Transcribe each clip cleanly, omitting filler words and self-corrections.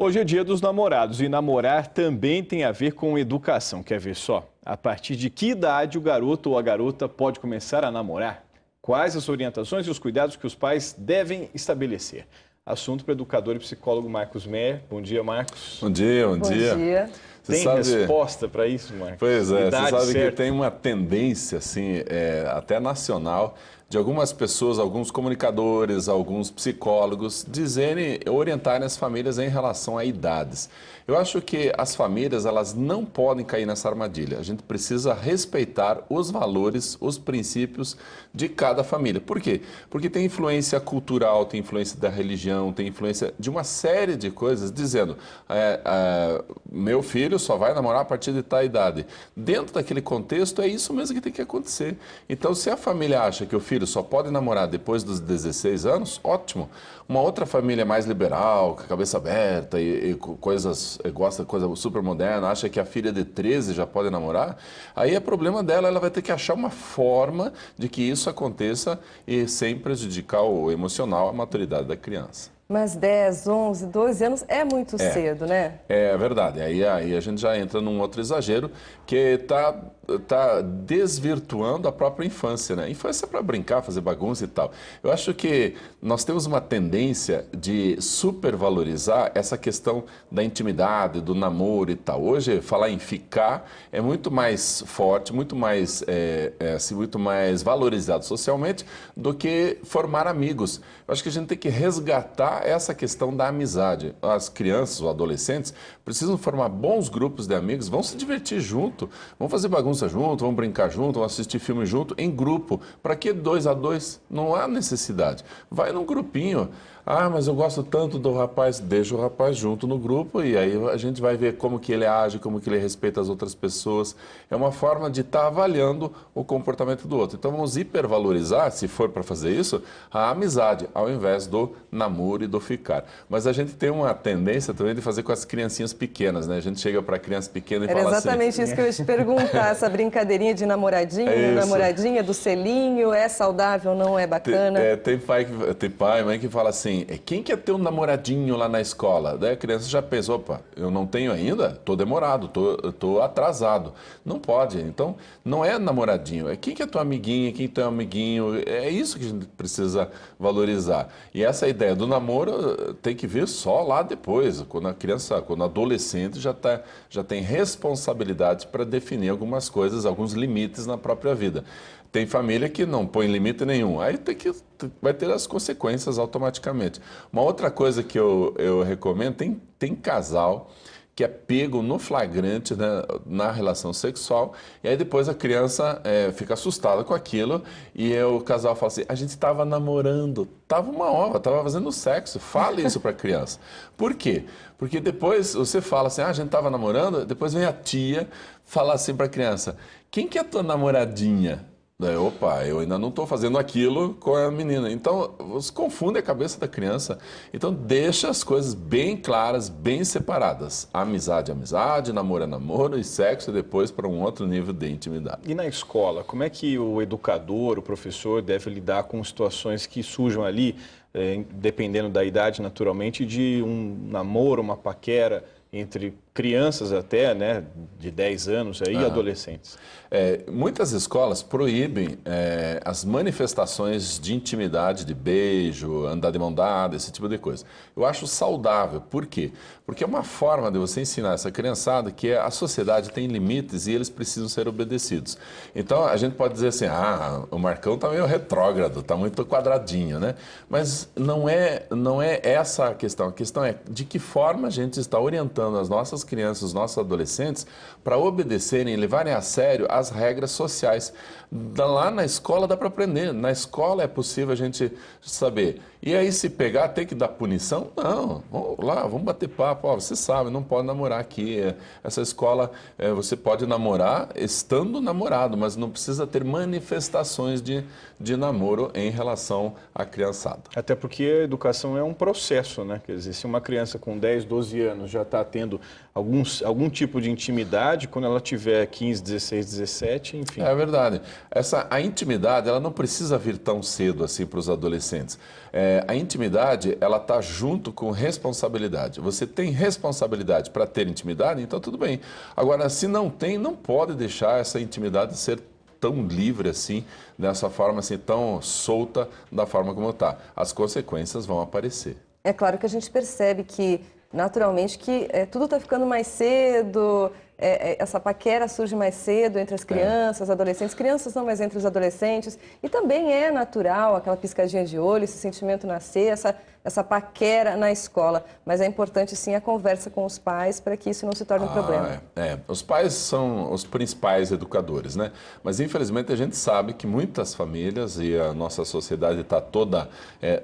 Hoje é dia dos namorados e namorar também tem a ver com educação. Quer ver só? A partir de que idade o garoto ou a garota pode começar a namorar? Quais as orientações e os cuidados que os pais devem estabelecer? Assunto para o educador e psicólogo Marcos Meyer. Bom dia, Marcos. Bom dia, bom dia. Bom dia. Tem resposta para isso, Marcos? Pois é, Idade você sabe certa? que tem uma tendência, assim, até nacional, de algumas pessoas, alguns comunicadores, alguns psicólogos, orientarem as famílias em relação a idades. Eu acho que as famílias, elas não podem cair nessa armadilha. A gente precisa respeitar os valores, os princípios de cada família. Por quê? Porque tem influência cultural, tem influência da religião, tem influência de uma série de coisas, dizendo, meu filho só vai namorar a partir de tal idade. Dentro daquele contexto, é isso mesmo que tem que acontecer. Então, se a família acha que o filho só pode namorar depois dos 16 anos, ótimo. Uma outra família mais liberal, com a cabeça aberta e gosta de coisa super moderna, acha que a filha de 13 já pode namorar, aí é problema dela, ela vai ter que achar uma forma de que isso aconteça e sem prejudicar o emocional, a maturidade da criança. Mas 10, 11, 12 anos é muito cedo, né? É verdade. Aí a gente já entra num outro exagero que está desvirtuando a própria infância, né? Infância é para brincar, fazer bagunça e tal. Eu acho que nós temos uma tendência de supervalorizar essa questão da intimidade, do namoro e tal. Hoje, falar em ficar é muito mais forte, muito mais valorizado socialmente do que formar amigos. Eu acho que a gente tem que resgatar essa questão da amizade. As crianças, os adolescentes, precisam formar bons grupos de amigos, vão se divertir junto, vão fazer bagunça junto, vão brincar junto, vão assistir filme junto, em grupo. Para que 2 a 2? Não há necessidade. Vai num grupinho. Ah, mas eu gosto tanto do rapaz, deixa o rapaz junto no grupo e aí a gente vai ver como que ele age, como que ele respeita as outras pessoas. É uma forma de estar avaliando o comportamento do outro. Então vamos hipervalorizar, se for para fazer isso, a amizade, ao invés do namoro e do ficar. Mas a gente tem uma tendência também de fazer com as criancinhas pequenas, né? A gente chega para a criança pequena e fala assim... Era exatamente isso que eu ia te perguntar, essa brincadeirinha de namoradinho, namoradinha, do selinho, é saudável, não é bacana? Tem pai, mãe que fala assim, quem quer ter um namoradinho lá na escola? Daí a criança já pensa, opa, eu não tenho ainda? Estou demorado, estou atrasado. Não pode, então não é namoradinho, é quem que é tua amiguinha, quem é teu amiguinho, é isso que a gente precisa valorizar. E essa ideia do namoro tem que vir só lá depois, quando a criança, quando o adolescente já tem responsabilidade para definir algumas coisas, alguns limites na própria vida. Tem família que não põe limite nenhum, aí vai ter as consequências automaticamente. Uma outra coisa que eu recomendo, tem casal que é pego no flagrante, né, na relação sexual, e aí depois a criança fica assustada com aquilo, e o casal fala assim, a gente estava namorando, estava uma ova, estava fazendo sexo, fale isso para a criança. Por quê? Porque depois você fala assim, a gente estava namorando, depois vem a tia falar assim para a criança, quem que é a tua namoradinha? Opa, eu ainda não estou fazendo aquilo com a menina. Então, você confunde a cabeça da criança. Então, deixa as coisas bem claras, bem separadas. Amizade é amizade, namoro é namoro e sexo depois para um outro nível de intimidade. E na escola, como é que o educador, o professor deve lidar com situações que surjam ali, dependendo da idade naturalmente, de um namoro, uma paquera entre crianças até, né, de 10 anos aí, e adolescentes? Muitas escolas proíbem as manifestações de intimidade, de beijo, andar de mão dada, esse tipo de coisa. Eu acho saudável. Por quê? Porque é uma forma de você ensinar essa criançada que a sociedade tem limites e eles precisam ser obedecidos. Então, a gente pode dizer assim, o Marcão está meio retrógrado, está muito quadradinho, né? Mas não é essa a questão. A questão é de que forma a gente está orientando as nossas crianças, os nossos adolescentes, para obedecerem e levarem a sério as regras sociais. Lá na escola dá para aprender, na escola é possível a gente saber. E aí se pegar, tem que dar punição? Não, vamos lá, vamos bater papo. Você sabe, não pode namorar aqui. Essa escola, você pode namorar estando namorado, mas não precisa ter manifestações de namoro em relação à criançada. Até porque a educação é um processo, né? Quer dizer, se uma criança com 10, 12 anos já está tendo algum tipo de intimidade quando ela tiver 15, 16, 17, enfim. É verdade. A intimidade, ela não precisa vir tão cedo assim para os adolescentes. A intimidade, ela está junto com responsabilidade. Você tem responsabilidade para ter intimidade, então tudo bem. Agora, se não tem, não pode deixar essa intimidade ser tão livre assim, dessa forma assim, tão solta da forma como está. As consequências vão aparecer. É claro que a gente percebe que, naturalmente, que tudo está ficando mais cedo, essa paquera surge mais cedo entre as crianças, adolescentes, crianças não, mas entre os adolescentes, e também é natural aquela piscadinha de olho, esse sentimento nascer, essa paquera na escola, mas é importante sim a conversa com os pais para que isso não se torne um problema. Os pais são os principais educadores, né? Mas infelizmente a gente sabe que muitas famílias, e a nossa sociedade está toda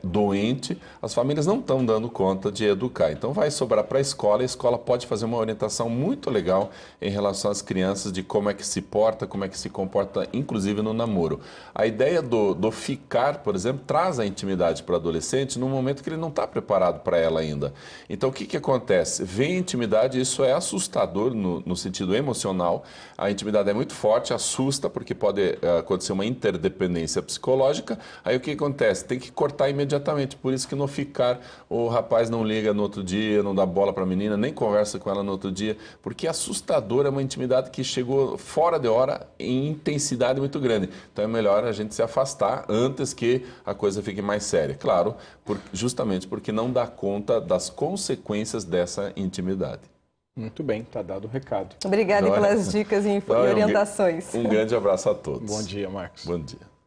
doente, as famílias não estão dando conta de educar. Então vai sobrar para a escola pode fazer uma orientação muito legal em relação às crianças de como é que se porta, como é que se comporta, inclusive no namoro. A ideia do ficar, por exemplo, traz a intimidade para o adolescente no momento que ele não está preparado para ela ainda. Então, o que acontece? Vem intimidade, isso é assustador no sentido emocional. A intimidade é muito forte, assusta, porque pode acontecer uma interdependência psicológica. Aí, o que acontece? Tem que cortar imediatamente. Por isso que no ficar, o rapaz não liga no outro dia, não dá bola para a menina, nem conversa com ela no outro dia, porque assustador é uma intimidade que chegou fora de hora em intensidade muito grande. Então, é melhor a gente se afastar antes que a coisa fique mais séria. Claro, justamente porque não dá conta das consequências dessa intimidade. Muito bem, está dado o recado. Obrigada pelas dicas e orientações. Um grande abraço a todos. Bom dia, Marcos. Bom dia.